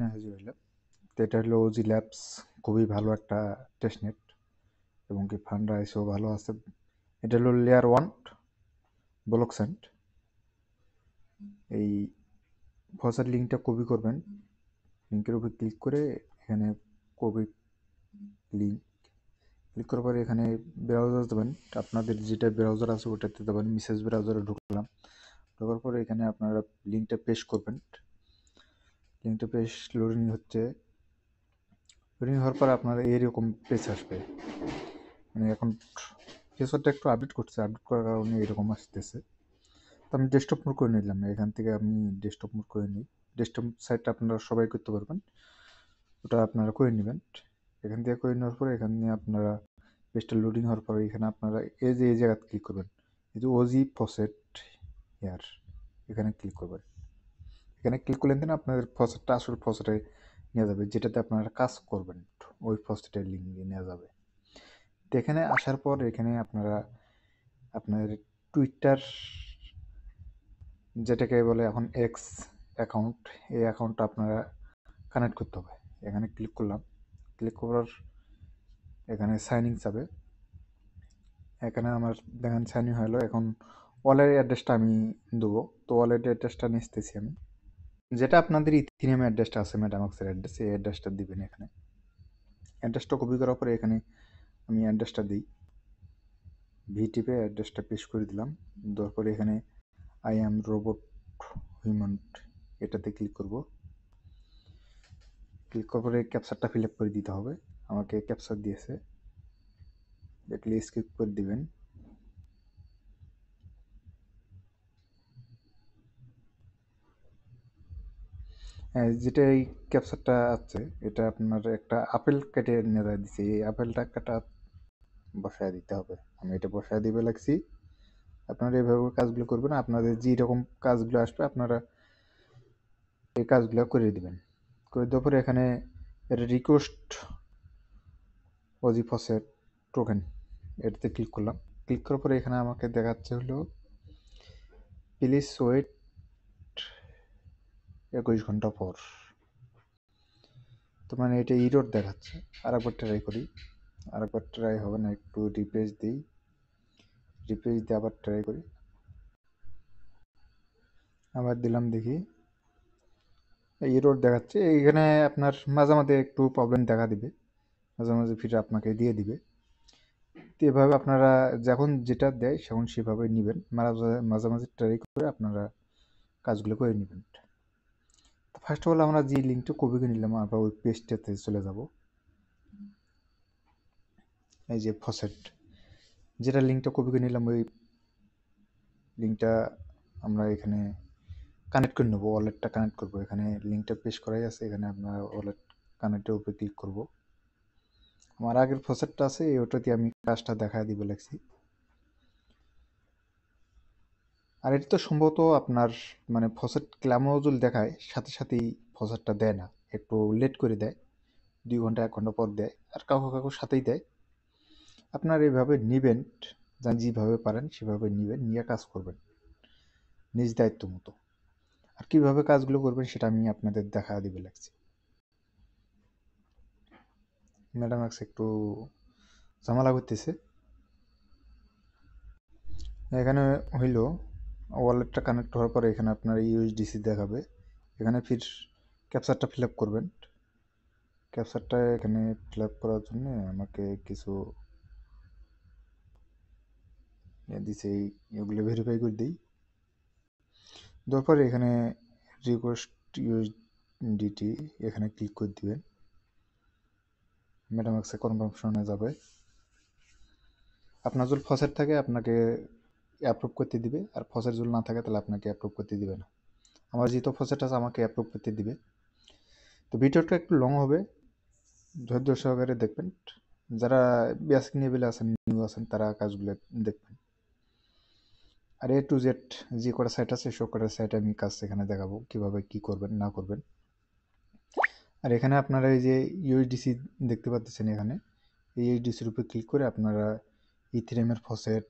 না হাজির হইলাম। তো এটা হলো ওজি ল্যাবস, খুবই ভালো একটা টেস্টনেট এবং কি ফান্ড রাইসও ভালো আছে। এটা হলো লেয়ার 1 ব্লক সেন্ট। এই ফসার লিঙ্কটা কপি করবেন, লিঙ্কের উপর ক্লিক করে এখানে কপি লিঙ্ক ক্লিক করার পরে এখানে ব্রাউজার দেবেন, আপনাদের যেটা ব্রাউজার আছে ওটাতে দেবেন। মেসেজ ব্রাউজারে ঢুকলাম, ঢোকার পরে এখানে আপনারা লিঙ্কটা পেস্ট করবেন। লিঙ্কটা পেস্ট লোডিং হচ্ছে, লোডিং হওয়ার পর আপনারা এরকম পেজ আসবে। মানে এখন ফেসওয়ার্ডটা একটু আপডেট করছে, আপডেট করার কারণে এরকম আসতেছে। তো আমি ডেস্কটপ মোড করে নিলাম, এখান থেকে আমি ডেস্কটপ মোড করে নিই। ডেস্কটপ সাইটটা আপনারা সবাই করতে পারবেন, ওটা আপনারা করে নেবেন। এখান থেকে করে নেওয়ার পরে এখানে আপনারা পেজটা লোডিং হওয়ার পরে এখানে আপনারা এই জায়গাতে ক্লিক করবেন, এই যে ওজি ফসেট হেয়ার, এখানে ক্লিক করবেন। এখানে ক্লিক করলেন দিন আপনাদের ফসেটটা আসলে ফসেটে নিয়ে যাবে, যেটাতে আপনারা কাজ করবেন ওই ফসেটের লিঙ্ক দিয়ে নেওয়া যাবে। তো এখানে আসার পর এখানে আপনারা আপনার টুইটার, যেটাকে বলে এখন এক্স অ্যাকাউন্ট, এই অ্যাকাউন্টটা আপনারা কানেক্ট করতে হবে। এখানে ক্লিক করলাম, ক্লিক করার এখানে সাইন ইন যাবে। এখানে আমার দেখেন সাইন ইন হলো। এখন ওয়ালেট অ্যাড্রেসটা আমি দেবো, তো ওয়ালেট অ্যাড্রেসটা নিতেছি আমি, যেটা আপনাদের ইথিরিয়াম অ্যাড্রেসটা আছে মেটামাক্সের অ্যাড্রেস, এই অ্যাড্রেসটা দিবেন। এখানে অ্যাড্রেসটা কপি করার পরে এখানে আমি অ্যাড্রেসটা দিই, ভি টিপে অ্যাড্রেসটা পেস্ট করে দিলাম। দেওয়ার পরে এখানে আই অ্যাম রোবট হিউম্যান, এটাতে ক্লিক করব। ক্লিক করার পরে ক্যাপচারটা ফিল আপ করে দিতে হবে। আমাকে ক্যাপচার দিয়েছে, দেখলে স্কিপ করে দিবেন। হ্যাঁ, যেটা এই ক্যাপচারটা আছে এটা আপনার একটা আপেল কেটে নেড়া দিছে, এই আপেলটা কাটা বসায় দিতে হবে। আমি এটা বসায় দিবে লাগছি। আপনারা এইভাবে কাজগুলো করবেন, আপনাদের যেরকম কাজগুলো আসবে আপনারা এই কাজগুলো করে দিবেন। করে দেওয়ার পরে এখানে রিকোয়েস্ট ওজি ফসেট টোকেন, এটাতে ক্লিক করলাম। ক্লিক করার পরে এখানে আমাকে দেখাচ্ছে হলো প্লিজ ওয়েট 21 ঘন্টা পর। তো মানে এটা ইরোড দেখাচ্ছে। আরেকবার ট্রাই করি, আরেকবার ট্রাই হবে না, একটু রিপ্লেস দিই, রিপ্লেস দিয়ে আবার ট্রাই করি, আবার দিলাম, দেখি ইরোড দেখাচ্ছে। এইখানে আপনার মাঝে মাঝে একটু প্রবলেম দেখা দিবে, মাঝে মাঝে ফিরে আপনাকে দিয়ে দিবে। তো এভাবে আপনারা যখন যেটা দেয় সেখন সেভাবে নেবেন, মাঝে মাঝে ট্রাই করে আপনারা কাজগুলো করে নেবেন। তো ফার্স্ট অফ অল আমরা যে লিঙ্কটা কপি করে নিলাম, আমরা ওই পেজটাতে চলে যাব। এই যে ফসেট, যেটা লিঙ্কটা কপি করে নিলাম ওই লিঙ্কটা আমরা এখানে কানেক্ট করে নেবো, ওয়ালেটটা কানেক্ট করবো। এখানে লিঙ্কটা পেস্ট করাই আছে, এখানে আপনার ওয়ালেট কানেক্টের উপরে ক্লিক করব। আমার আগের ফসেটটা আছে, ওটাতে আমি কাজটা দেখা দিবে লাগছি। আর এটা তো সম্ভবত আপনার মানে ফসেট ক্লামোজুল দেখায়, সাথে সাথেই ফসেটটা দেয় না, একটু লেট করে দেয়, 2 ঘন্টা 1 ঘন্টা পর দেয়, আর কাউকে সাথেই দেয়। আপনার এইভাবে নিবেন, যেভাবে পারেন সেভাবে নিবেন, নিয়ে কাজ করবেন নিজ দায়িত্ব মতো। আর কীভাবে কাজগুলো করবেন সেটা আমি আপনাদের দেখা দিবে লাগছি। ম্যাডাম একটু ঝামেলা করতেছে। এখানে হইল ওয়ালেটটা কানেক্ট হওয়ার পরে এখানে আপনার ইউএসডিসি দেখাবে। এখানে ফির ক্যাপচারটা ফিল আপ করবেন। ক্যাপচারটা এখানে ফিল আপ করার জন্য আমাকে কিছু দিছে, এগুলো ভেরিফাই করে দিই। দেওয়ার পরে এখানে রিকোয়েস্ট ইউএসডিটি এখানে ক্লিক করে দিবেন। মেটামাক্সে কনফার্মেশনে যাবে। আপনার যদি ফসেট থাকে আপনাকে অ্যাপ্রুভ করতে দিবে, আর ফসেট যদি না থাকে তাহলে আপনাকে অ্যাপ্রুভ করতে দিবে না। আমার যেহেতু ফসেট আছে আমাকে অ্যাপ্রুভ করতে দিবে। তো ভিডিওটা একটু লং হবে, ধৈর্য সহকারে দেখবেন। যারা বেসিক লেভেলে আছেন, নিউ আছেন, তারা কাজগুলো দেখবেন। আর এ টু জেড যে কটা সাইট আছে সব কটা সাইট আমি কাজ এখানে দেখাবো, কীভাবে কী করবেন না করবেন। আর এখানে আপনারা এই যে ইউএসডিসি দেখতে পাচ্ছেন, এখানে এই ইউএসডিসির উপরে ক্লিক করে আপনারা ইথিরিয়ামের ফসেট,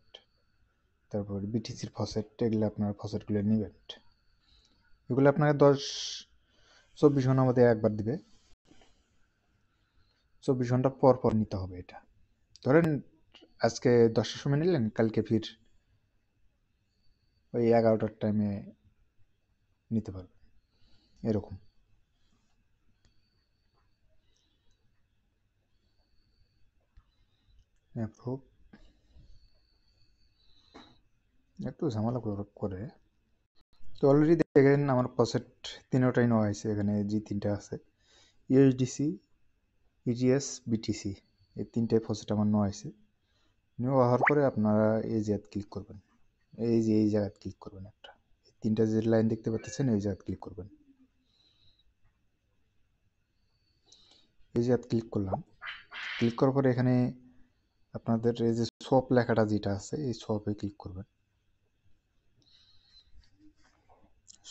তারপর বিটিসির ফসেট, এগুলো আপনারা ফসেটগুলো নেবেন। এগুলো আপনাকে 24 ঘন্টার মধ্যে একবার দিবে। 24 ঘন্টা পর পর নিতে হবে এটা। ধরেন আজকে 10টার সময় নিলেন, কালকে ফির ওই 11টার টাইমে নিতে পারবেন, এরকম। অ্যাপ্রুভ একটু ঝামেলা করে। তো অলরেডি দেখেন আমার প্রসেট তিনটাই নেওয়া হয়েছে, এখানে যে তিনটা আছে ইউএসডিসি, ইজিএস, বিটিসি, এই তিনটে প্রসেট আমার নেওয়া হয়েছে। নেওয়া হওয়ার পরে আপনারা এই জায়গায় ক্লিক করবেন, এই যে এই জায়গায় ক্লিক করবেন একটা, তিনটা যে লাইন দেখতে পাচ্ছেন এই জায়গায় ক্লিক করবেন। এই জায়গায় ক্লিক করলাম। ক্লিক করার পরে এখানে আপনাদের এই যে শপ লেখাটা যেটা আছে এই শপে ক্লিক করবেন।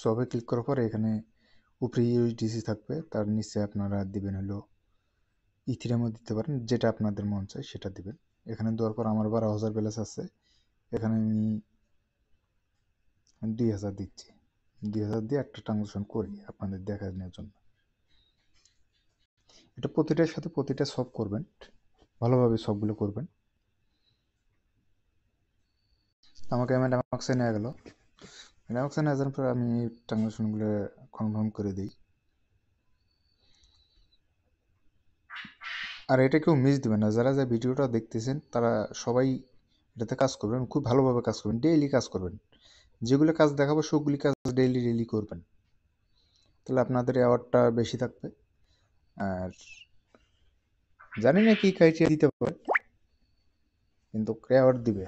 শপে ক্লিক করার পরে এখানে উপরে ইউএসডিসি থাকবে, তার নিচে আপনারা দিবেন হলো ইথিরিয়ামও দিতে পারেন, যেটা আপনাদের মন চায় সেটা দিবেন। এখানে দেওয়ার পর আমার 12,000 ব্যালেন্স আছে, এখানে আমি 2,000 দিচ্ছি। 2,000 দিয়ে একটা ট্রানজাকশন করি আপনাদের দেখানোর জন্য। এটা প্রতিটার সাথে প্রতিটা সব করবেন, ভালোভাবে সবগুলো করবেন। আমাকে ম্যাডামাক্সে নিয়ে গেল, ম্যাডামাক্সে নিয়ে যাওয়ার পর আমি ট্রানজাকশনগুলো কনফার্ম করে দিই। আর এটা কেউ মিস দেবেন না, যারা যা ভিডিওটা দেখতেছেন তারা সবাই এটাতে কাজ করবেন, খুব ভালোভাবে কাজ করবেন, ডেইলি কাজ করবেন। যেগুলো কাজ দেখাবো সবগুলি কাজ ডেইলি করবেন, তাহলে আপনাদের অ্যাওয়ার্ডটা বেশি থাকবে। আর জানি না কি ক্রাইটেরিয়া দিতে পারে, কিন্তু অ্যাওয়ার্ড দিবে।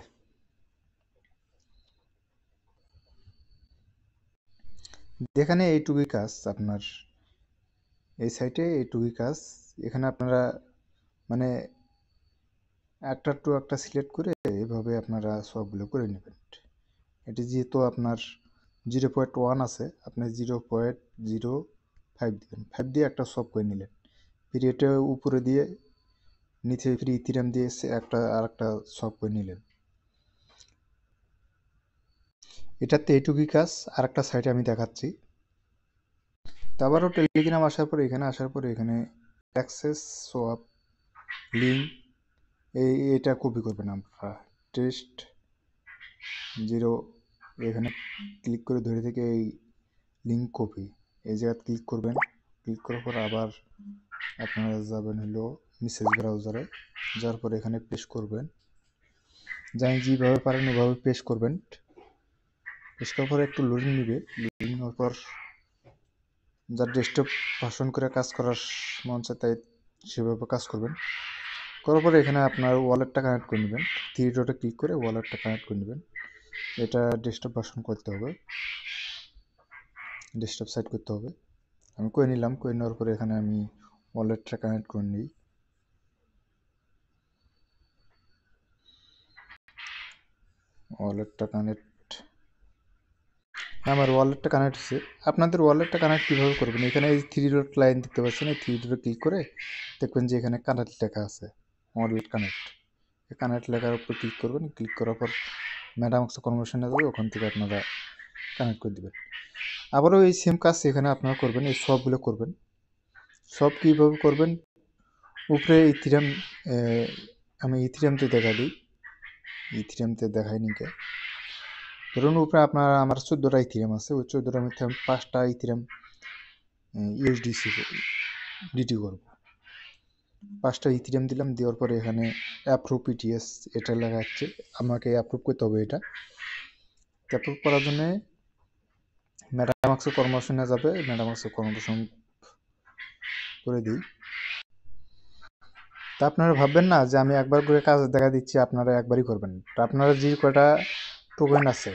এখানে এইটুকুই কাজ আপনার, এই সাইটে এইটুকুই কাজ। এখানে আপনারা মানে একটা টু একটা সিলেক্ট করে এইভাবে আপনারা সবগুলো করে নেবেন। এটি যেহেতু আপনার 0.1 আছে, আপনি 0.05 দিবেন, 5 দিয়ে একটা সব করে নিলেন। ফির এটা উপরে দিয়ে নিচে ফ্রি ইথিরিয়াম দিয়ে একটা আর একটা সব করে নিলেন। এটাতে এইটুকুই কাজ। আর একটা সাইটে আমি দেখাচ্ছি। তারপরও টেলিগ্রাম আসার পরে এখানে অ্যাক্সেস সোয়াপ লিঙ্ক এটা কপি করবেন আপনারা। টেস্ট 0 এখানে ক্লিক করে ধরে থেকে এই লিঙ্ক কপি এই জায়গায় ক্লিক করবেন। ক্লিক করার পর আবার আপনারা যাবেন হলো মেসেজ ব্রাউজারে, যাওয়ার পর এখানে পেস্ট করবেন। যাই যেভাবে পারেন ওভাবে পেস্ট করবেন। পেস্ট করার পর একটু লোডিং নেবে, লোডিং হওয়ার পর যার ডেস্কটপ ভার্সন করে কাজ করার মন চায় তাই সেভাবে কাজ করবেন। করার পরে এখানে আপনার ওয়ালেটটা কানেক্ট করে নেবেন, 3 ডটে ক্লিক করে ওয়ালেটটা কানেক্ট করে নেবেন। এটা ডেস্কটপ ভার্সন করতে হবে, ডেস্কটপ সাইট করতে হবে। আমি করে নিলাম, করে নেওয়ার পরে এখানে আমি ওয়ালেটটা কানেক্ট করে নিই। ওয়ালেটটা কানেক্ট, আমার ওয়ালেটটা কানেক্ট হচ্ছে। আপনাদের ওয়ালেটটা কানেক্ট কীভাবে করবেন, এখানে এই 3 ডট লাইন দেখতে পাচ্ছেন, এই 3 ডটে ক্লিক করে দেখবেন যে এখানে কানেক্ট লেখা আছে, ওয়ালেট কানেক্ট। এই কানেক্ট লেখার উপর ক্লিক করবেন। ক্লিক করার পর ম্যাডামাক্স কনভার্সনে যাবে, ওখান থেকে আপনারা কানেক্ট করে দেবেন। আবারও এই সেম কাজ এখানে আপনারা করবেন, এই সবগুলো করবেন। সব কীভাবে করবেন, উপরে ইথিরিয়াম, আমি ইথিরিয়ামতে দেখা দিই, ইথিরিয়ামতে দেখাই নিকে। ধরুন উপরে আপনার আমার 14টা ইথিরিয়াম আছে, ওই 14টার মধ্যে আমি 5টা ইথিরিয়াম ইউএসডিসি ডিটি করব। 5টা ইথিরিয়াম দিলাম, দেওয়ার পরে এখানে অ্যাপ্রুভ পিটিএস এটা লেখা যাচ্ছে, আমাকে অ্যাপ্রুভ করতে হবে। এটা অ্যাপ্রুভ করার জন্য ম্যাডামাক্সে কনভার্সনে যাবে, ম্যাডামাক্সে কনভার্সন করে দিই। তা আপনারা ভাববেন না যে আমি একবার করে কাজ দেখা দিচ্ছি আপনারা একবারই করবেন। তা আপনারা যে কটা টোকেন আছে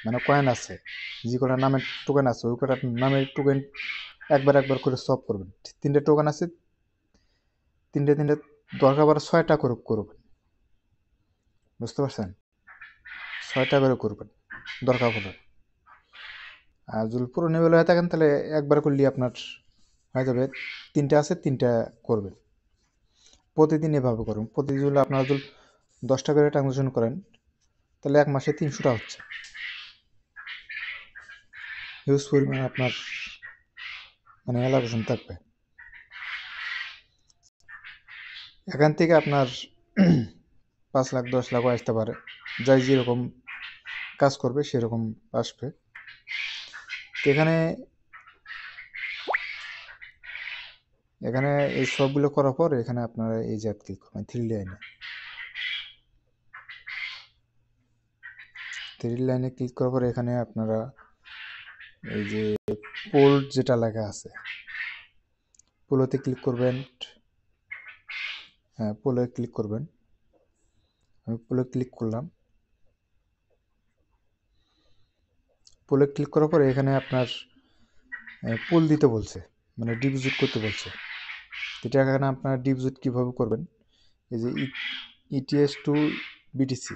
মানে কয়েন আছে, যে কটা নামের টোকেন আছে ওই কটা নামের টোকেন একবার করে সলভ করবেন। 3টে টোকেন আছে, 3টে দরকার পড়ে 6টা করে করবেন, বুঝতে পারছেন? 6টা করে করবেন দরকার পড়ে। আর যদি পুরো লেভেল হয়ে থাকেন তাহলে একবার করলে আপনার হয়ে যাবে। 3টে আছে 3টা করবেন, প্রতিদিন এভাবে করুন। প্রতিদিন যদি আপনারা যদি 10টা করে ট্রানজাকশন করেন তাহলে এক মাসে 300টা হচ্ছে, হিউজ পরিমাণ আপনার মানে অ্যালোকেশন থাকবে। এখান থেকে আপনার 5 লাখ 10 লাখও আসতে পারে, যাই যেরকম কাজ করবে সেরকম আসবে। তো এখানে এখানে এই সবগুলো করার পর এখানে আপনারা এই যে ক্লিক করবেন থ্রি লাইনে ক্লিক করার পর এখানে আপনারা এই যে পোল যেটা লেখা আছে পোলোতে ক্লিক করবেন। হ্যাঁ, পোলে ক্লিক করবেন। আমি পোলে ক্লিক করলাম। পোলে ক্লিক করার পরে এখানে আপনার পোল দিতে বলছে, মানে ডিপোজিট করতে বলছে। এটা এখানে আপনার ডিপোজিট কীভাবে করবেন, এই যে ইটিএস টু বিটিসি,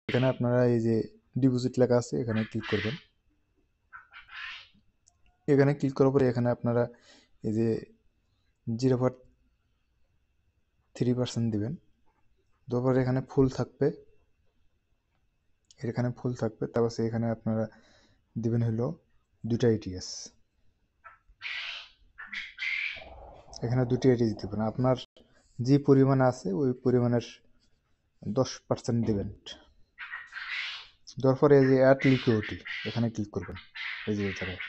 এখানে আপনারা এই যে ডিপোজিট লেখা আছে এখানে ক্লিক করবেন। এখানে ক্লিক করার পরে এখানে আপনারা এই যে 0.3% দিবেন। তারপর এখানে ফুল থাকবে, তারপর এখানে আপনারা দিবেন হলো 2টা ইটিএস। এখানে 2টি ইটিএস দিবেন, আপনার যে পরিমাণ আছে ওই পরিমাণের 10% দিবেন। তারপরে এই যে অ্যাড লিকুইডিটি এখানে ক্লিক করবেন। এই যে জায়গায়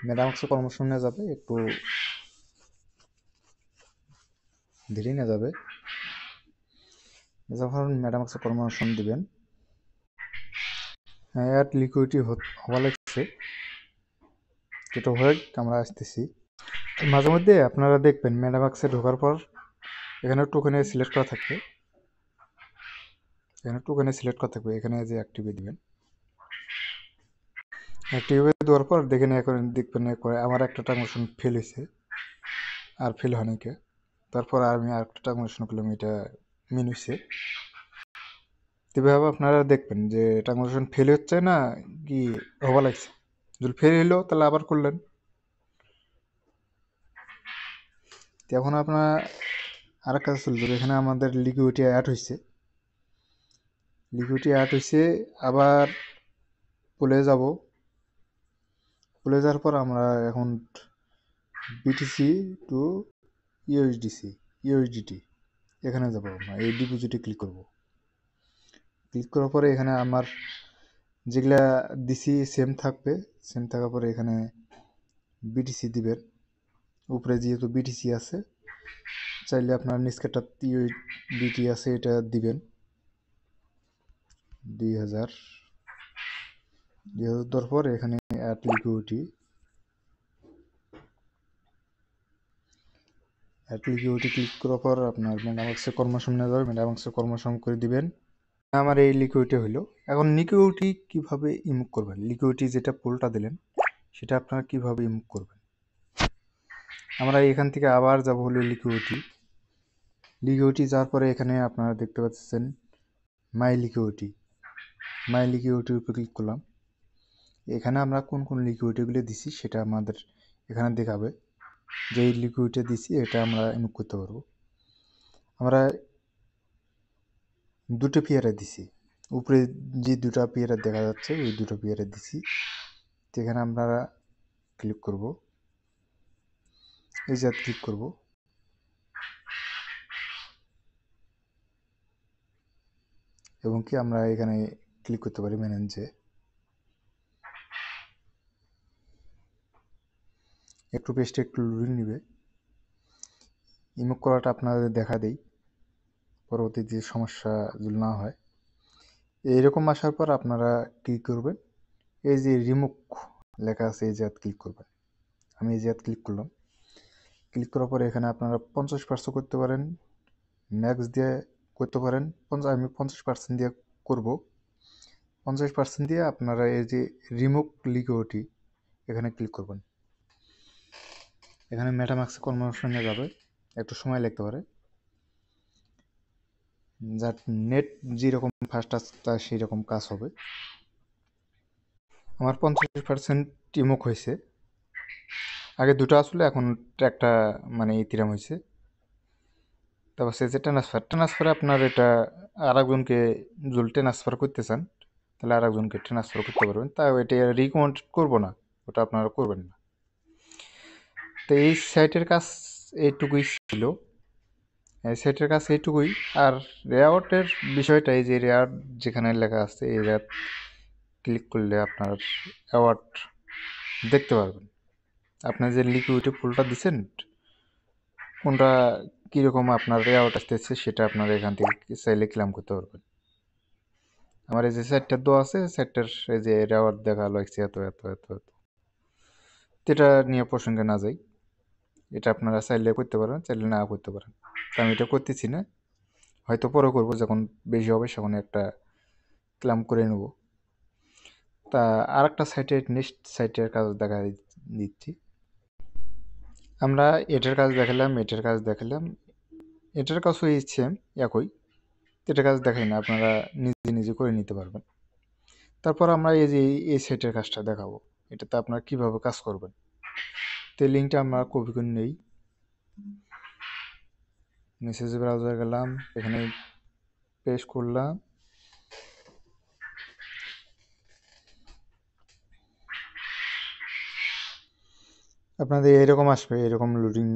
ম্যাডামক্সে কর্মশূন্য যাবে, একটু ধীরে না যাবে। যখন ম্যাডামক্সে কর্মশূন্য দিবেন, অ্যাড লিকুইডিটি হওয়া লাগছে, যেটা হয়ে আমরা আসতেছি। মাঝে মধ্যে আপনারা দেখবেন ম্যাডামক্সে ঢোকার পর এখানে টোকেনে সিলেক্ট করা থাকবে, এখানে যে অ্যাক্টিভে দিবেন। অ্যাক্টিভে দেওয়ার পর দেখবেন আমার একটা ট্রানজাকশন ফেল হয়েছে, আর ফেল হয়নি কে। তারপর আমি আরেকটা ট্রানজাকশন করলাম, এটা মিন হয়েছে। এভাবে আপনারা দেখবেন যে ট্রানজাকশন ফেল হচ্ছে না কি হওয়া লাগছে। যদি ফেল হলো তাহলে আবার করলেন। এখন আপনার আর কাজ চলবে, এখানে আমাদের লিকুইডিটি অ্যাড হয়েছে, আবার পুলে যাব। পুলে যাওয়ার পর আমরা এখন বিটিসি টু ইউএসডিটি এখানে যাব। আমরা এই ডিপোজিটে ক্লিক করব। ক্লিক করার পরে এখানে আমার যেগুলা দিছি সেম থাকার পরে এখানে বিটিসি দিবেন। উপরে যেহেতু বিটিসি আছে, চাইলে আপনার নিচকেটা ইউএসডিটি আছে এটা দিবেন 2000 দেওয়ার পর এখানে অ্যাড লিকুইডিটি ক্লিক করার পর আপনার ম্যাডামক্সে কর্মশূন্য যাবে, ম্যাডামক্সে কর্মশূন্য করে দিবেন। আমার এই লিকুইডিটি হলো। এখন লিকুইডিটি কিভাবে ইমুভ করবেন, লিকুইডিটি যেটা পোলটা দিলেন সেটা আপনারা কিভাবে ইমুভ করবেন। আমরা এখান থেকে আবার যাব হলো লিকুইডিটি যাওয়ার পরে এখানে আপনারা দেখতে পাচ্ছেন মাই লিকুইডিটির উপর ক্লিক করলাম। এখানে আমরা কোন কোন লিকুইডিটিগুলো দিছি সেটা আমাদের এখানে দেখাবে, যে এই লিকুইডিটি দিছি এটা আমরা ইমুভ করতে পারবো। আমরা 2টো পেয়ারে দিছি, উপরে যে 2টা পেয়ারে দেখা যাচ্ছে ওই 2টো পেয়ারে দিছি। এখানে আপনারা ক্লিক করব, এই যে ক্লিক করব। এবং কি আমরা এখানে ক্লিক করতে পারি ম্যানেজে। একটু পেজটা একটু লোডিং নেবে। ইমুভ করাটা আপনাদের দেখা দেই, পরবর্তীতে সমস্যা যদি না হয়। এইরকম আসার পর আপনারা কি করবেন, এই যে রিমুভ লেখা আছে এই যে ক্লিক করবেন। আমি এই যে ক্লিক করলাম। ক্লিক করার পরে এখানে আপনারা 50% করতে পারেন, ম্যাক্স দিয়ে করতে পারেন। আমি 50% দিয়ে করব। 50% দিয়ে আপনারা এই যে রিমুভ লিকুইডিটি এখানে ক্লিক করবেন। এখানে মেটামাক্সে কনভার্সনে যাবে, একটু সময় লাগতে পারে, যার নেট যেরকম ফাস্ট আসতে সেই রকম কাজ হবে। আমার 50% রিমুভ হয়েছে, আগে 2টো আসলে এখন একটা মানে ইতিরাম হয়েছে। তারপর সে যে ট্রান্সফারে আপনার এটা আরেকজনকে যদি ট্রান্সফার করতে চান তাহলে আরেকজনকে ট্রান্সফার করতে পারবেন। তাই এটা রিকমেন্ড করবো না, ওটা আপনারা করবেন না। তো এই সাইটের কাজ এইটুকুই ছিল, এই সাইটের কাজ এইটুকুই। আর রেআউটের বিষয়টা, এই যে রেআউট যেখানে লেখা আছে এই রেআউট ক্লিক করলে আপনার অ্যাওয়ার্ড দেখতে পারবেন। আপনি যে লিকুইডে ফুলটা দিচ্ছেন কোনটা কীরকম আপনার রেআউট আসতেছে সেটা আপনারা এখান থেকে চাইলে ক্লেম করতে পারবেন। আমার এই যে সেটটার দেওয়া আছে, সেটটার এই যে রেওয়ার্ড দেখা লাগছে এত এত এত এত, এটা নিয়ে প্রসঙ্গে না যাই, এটা আপনারা চাইলে করতে পারেন, চাইলে না করতে পারেন। তো আমি এটা করতেছি না, হয়তো পরে করবো, যখন বেশি হবে সেখানে একটা ক্লেম করে নেব। তা আর একটা সাইটে, নেক্সট সাইটের কাজ দেখা দিচ্ছি। আমরা এটার কাজ দেখালাম, এটার কাজ দেখালাম, এটার কাজও সেম একই, এটার কাজ দেখাই না, আপনারা নিজে নিজে করে নিতে পারবেন। তারপর আমরা এই যে এই সাইটের কাজটা দেখাবো, এটাতে আপনারা কিভাবে কাজ করবেন। তো লিঙ্কটা আমরা কপি করে নেই, মেসেজ ব্রাউজার গেলাম, এখানে পেস্ট করলাম, আপনাদের এরকম আসবে, এরকম লোডিং,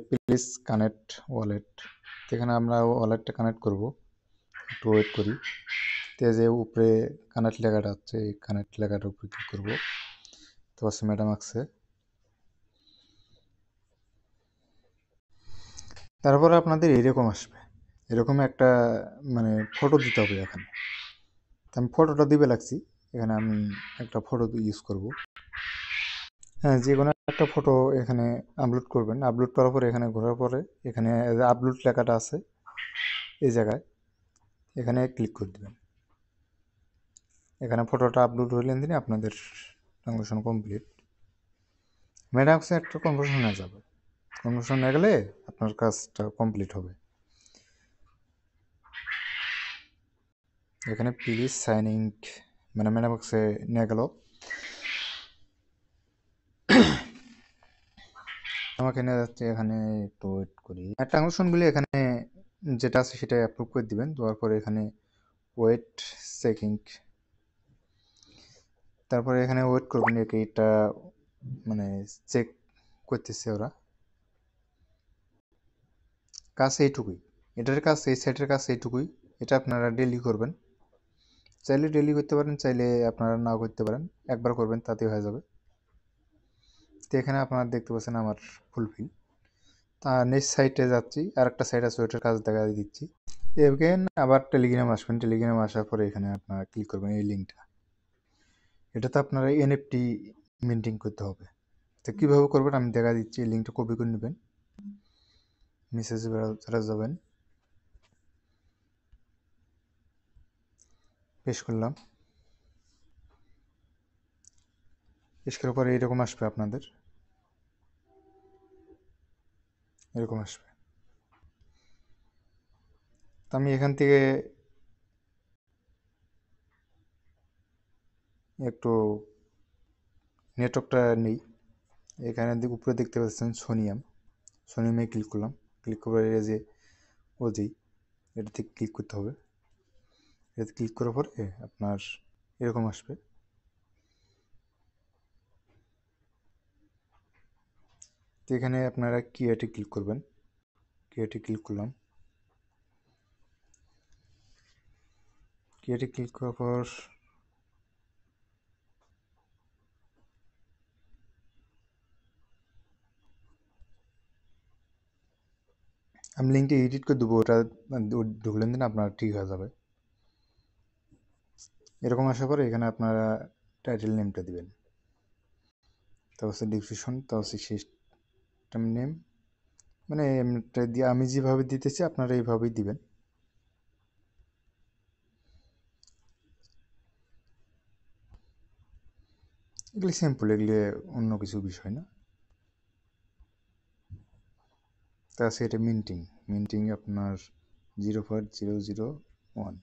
প্লিজ কানেক্ট ওয়ালেট। এখানে আমরা ওয়ালেটটা কানেক্ট করব, একটু ওয়েট করি। তো যে উপরে কানেক্ট লেখাটা হচ্ছে, এই কানেক্ট লেখাটার উপরে ক্লিক করবো, তো আছে ম্যাডাম আসছে। তারপরে আপনাদের এরকম আসবে, এরকম একটা মানে ফটো দিতে হবে এখানে। আমি ফটোটা দিবে লাগছি, এখানে আমি একটা ফটো ইউজ করব। হ্যাঁ, যে কোনো একটা ফটো এখানে আপলোড করবেন। আপলোড করার পরে এখানে ঘোরার পরে এখানে আপলোড লেখাটা আছে এই জায়গায়, এখানে ক্লিক করে দেবেন। এখানে ফটোটা আপলোড হইলেন দিনে আপনাদের ট্রানজাকশন কমপ্লিট। ম্যাডামসে একটা কনভার্সন হয়ে যাবে, কনভার্সন হয়ে গেলে আপনার কাজটা কমপ্লিট হবে। এখানে প্লিজ সাইনিং মানে ম্যাডামসে নিয়ে গেল, আমাকে নিয়ে যাচ্ছে। এখানে একটু ওয়েট করি, ট্রানজাকশনগুলি এখানে যেটা আছে সেটাই অ্যাপ্রুভ করে দিবেন। দেওয়ার পরে এখানে ওয়েট চেকিং, তারপরে এখানে ওয়েট করবেন, এটা মানে চেক করতেছে ওরা। কাজ এইটুকুই, এটার কাজ, এই সাইটের কাজ এইটুকুই। এটা আপনারা ডেলি করবেন, চাইলে ডেলি করতে পারেন, চাইলে আপনারা নাও করতে পারেন, একবার করবেন তাতে হয়ে যাবে। তো এখানে আপনারা দেখতে পাচ্ছেন আমার ফুলফিল। তা নেক্সট সাইটে যাচ্ছি, আর একটা সাইট আছে ওইটার কাজ দেখা দিচ্ছি। এগেন আবার টেলিগ্রাম আসবেন, টেলিগ্রাম আসার পরে এখানে আপনারা ক্লিক করবেন এই লিঙ্কটা। এটাতে আপনারা এনএফটি মিন্টিং করতে হবে। তো কীভাবে করবেন আমি দেখা দিচ্ছি, এই লিঙ্কটা কপি করে নেবেন, মেসেজ ব্রাউজারে যাবেন, পেস্ট করলাম, পেস্ট করার পরে এরকম আসবে, আপনাদের এরকম আসবে। তো আমি এখান থেকে একটু নেটওয়ার্কটা নেই, এখানে উপরে দেখতে পাচ্ছেন সোনিয়াম, সোনিয়ামে ক্লিক করলাম, ক্লিক করে যে ওজি, এটাতে ক্লিক করতে হবে। এটাতে ক্লিক করার পরে আপনার এরকম আসবে। তো এখানে আপনারা ক্রিয়েটে ক্লিক করবেন, ক্রিয়েটে ক্লিক করলাম, ক্রিয়েটে ক্লিক করার পর আমি লিঙ্কটা এডিট করে দেবো, ওটা ঢুকলেন দিন আপনার ঠিক হয়ে যাবে। এরকম আসার পরে এখানে আপনারা টাইটেল নেমটা দিবেন, তা হচ্ছে ডিসক্রিপশন, তা হচ্ছে সিস্টেম নেম, মানে এমনিটা দিয়ে আমি যেভাবে দিতেছি আপনারা এইভাবেই দিবেন। এগুলি সিম্পল, এগুলি অন্য কিছু বিষয় না। তা আছে এটা মিন্টিং, মিন্টিং আপনার 0.001।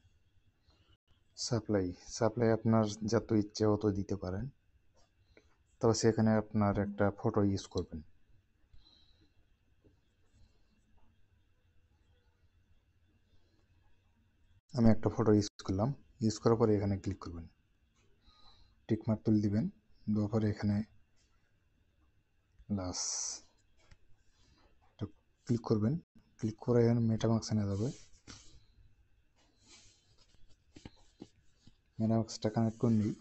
সাপ্লাই, সাপ্লাই আপনার যত ইচ্ছে অত দিতে পারেন। তবে সেখানে আপনার একটা ফটো ইউজ করবেন। আমি একটা ফটো ইউজ করলাম, ইউজ করার পরে এখানে ক্লিক করবেন, টিকমার্ক তুলে দিবেন, দেওয়ার পরে এখানে লাস ক্লিক করবেন, ক্লিক করে এখানে মেটামাক্সে নিয়ে যাবে। মেটামাক্সটা কানেক্ট করে নিই।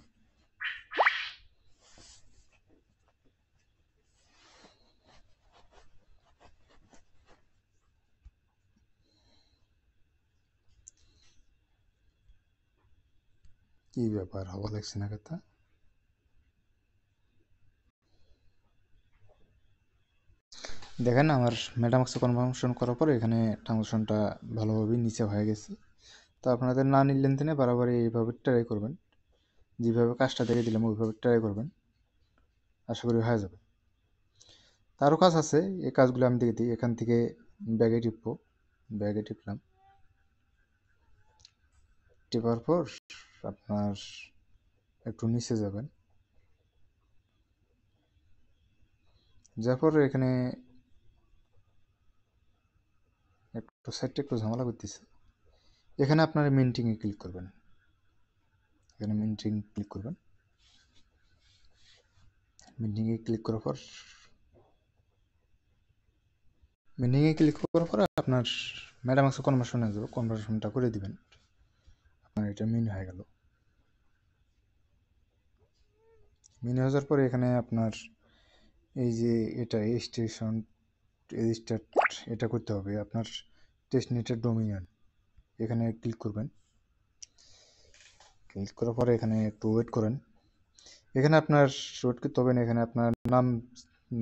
কি ব্যাপার হওয়া লাগছে না কথা। দেখেন আমার মেটামাক্সে কনফার্মেশন করার পরে এখানে ট্রানজাকশনটা ভালোভাবেই নিচে হয়ে গেছে। তো আপনাদের না নিলেন তিনি বারবার এইভাবে ট্রাই করবেন, যেভাবে কাজটা দেখে দিলাম ওইভাবে ট্রাই করবেন, আশা করি হয়ে যাবে। তারও কাজ আছে, এই কাজগুলো আমি দেখে দিই। এখান থেকে ব্যাগে টিপবো, ব্যাগে টিপলাম, টিপার পর আপনার একটু নিচে যাবেন, যার পর এখানে একটু সাইডটা একটু ঝামেলা করতেছে। এখানে আপনার মিন্টিংয়ে ক্লিক করবেন, এখানে মিন্টিং ক্লিক করবেন। মিন্টিংয়ে ক্লিক করার পর আপনার মেটামাক্সে কনভার্সন হয়ে যাবে, কনভার্সনটা করে দিবেন। আপনার এটা মিন হয়ে গেল। মিন হয়ে যাওয়ার পরে এখানে আপনার এই যে এটা স্টেশন রেজিস্টার এটা করতে হবে। আপনার টেস্টনেটের ডোমিনিয়ন এখানে ক্লিক করবেন, ক্লিক করার পরে এখানে একটু ওয়েট করেন। এখানে আপনার ওয়েট করতে হবে না, এখানে আপনার নাম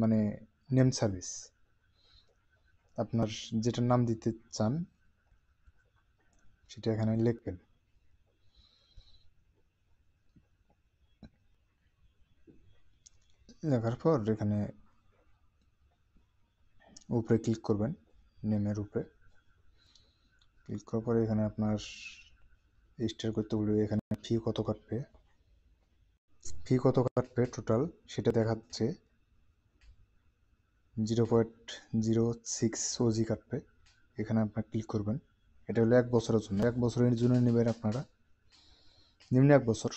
মানে নেম সার্ভিস আপনার যেটা নাম দিতে চান সেটা এখানে লিখবেন। লেখার পর এখানে উপরে ক্লিক করবেন, নেমের উপরে ক্লিক করার পরে এখানে আপনার রেজিস্টার করতে বলবে। এখানে ফি কত কাটবে টোটাল সেটা দেখাচ্ছে 0.06 ওজি কাটবে। এখানে আপনার ক্লিক করবেন। এটা হলো 1 বছরের জন্য, 1 বছরের জন্য নেবেন আপনারা, নিম্ন 1 বছর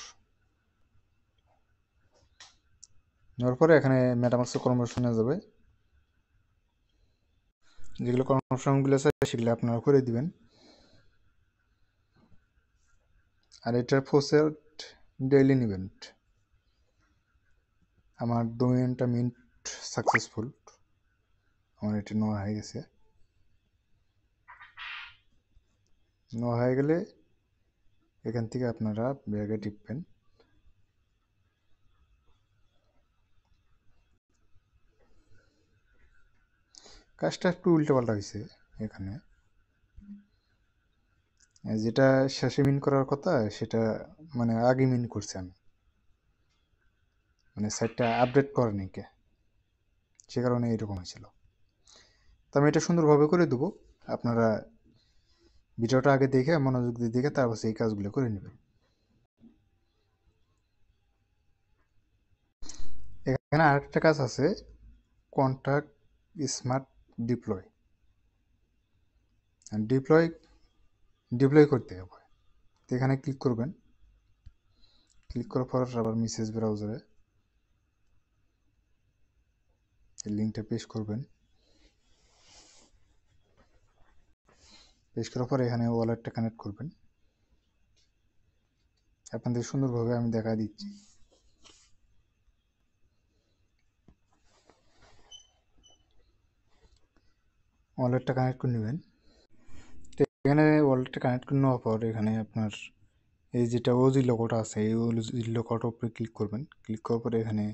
নেওয়ার পরে এখানে মেটামাক্সে কনভার্সনে যাবে। যেগুলো কনভার্সনগুলো আছে সেগুলো আপনারা করে দিবেন। আর এটার প্রসেস ডেইলি ইভেন্ট। আমার ডোমেইনটা মিন্ট সাকসেসফুল, আমার এটা নেওয়া হয়ে গেছে। নেওয়া হয়ে গেলে এখান থেকে আপনারা ব্যাগে টিপবেন। কাজটা একটু উল্টোপাল্টা হয়েছে। এখানে যেটা শেষে মিন করার কথা সেটা মানে আগে মিন করছে আমি, মানে সাইটটা আপডেট করেনি কে, সে কারণে এরকম হয়েছিল। তো আমি এটা সুন্দরভাবে করে দেবো। আপনারা ভিডিওটা আগে দেখে মনোযোগ দিয়ে দেখে তারপর এই কাজগুলো করে নেবেন। এখানে আরেকটা কাজ আছে, কন্ট্যাক্ট স্মার্ট ডিপ্লয়। ডিপ্লয় করতে হবে। তো এখানে ক্লিক করবেন, ক্লিক করার পর আবার মেসেজ ব্রাউজারে এই লিঙ্কটা পেস্ট করবেন। পেস্ট করার পর এখানে ওয়ালেটটা কানেক্ট করবেন। আপনাদের সুন্দরভাবে আমি দেখা দিচ্ছি। ওয়ালেটটা কানেক্ট করে নেবেন। তো এখানে ওয়ালেটটা কানেক্ট করে নেওয়ার পর এখানে আপনার এই যেটা ওজি লোগোটা আছে এই ওজি লোগোটার উপরে ক্লিক করবেন। ক্লিক করার পরে এখানে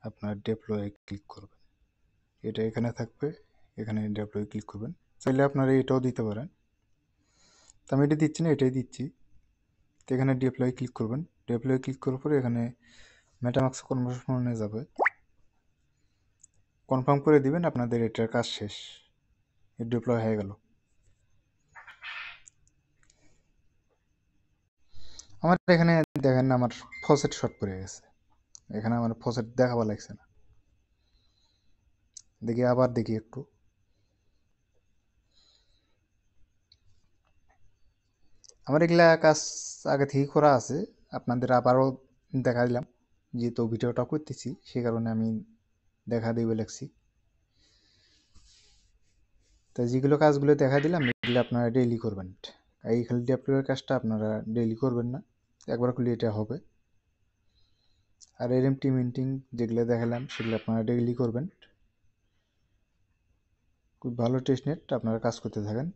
আপনার ডিপ্লয়ে ক্লিক করবেন। এটা এখানে থাকবে, এখানে ডিপ্লয়ে ক্লিক করবেন। চাইলে আপনারা এটাও দিতে পারেন, তো আমি এটা দিচ্ছি না, এটাই দিচ্ছি। তো এখানে ডিপ্লয়ে ক্লিক করবেন। ডিপ্লয়ে ক্লিক করার পরে এখানে মেটামাক্স কনভার্সনে যাবে, কনফার্ম করে দিবেন। আপনাদের এটার কাজ শেষ, ডিপ্লয় হয়ে গেল। আমার এখানে দেখেন না আমার ফসেট শর্ট পড়ে গেছে, এখানে আমার ফসেট দেখাবার লাগছে না। দেখি আবার দেখি একটু, আমার এগুলা কাজ আগে থেকে করা আছে, আপনাদের আবারও দেখা দিলাম। যেহেতু ভিডিওটা করতেছি সে কারণে আমি দেখা দিবে লাগছি। তো যেগুলো কাজগুলো দেখা দিলাম এগুলো আপনারা ডেইলি করবেন। এই খালি ডেপ্লয়ের কাজটা আপনারা ডেইলি করবেন না, একবার করলে এটা হবে। আর এরএম টিম মিটিং যেগুলো দেখালাম সেগুলো আপনারা ডেইলি করবেন। খুব ভালো টেস্টনেট, আপনারা কাজ করতে থাকেন।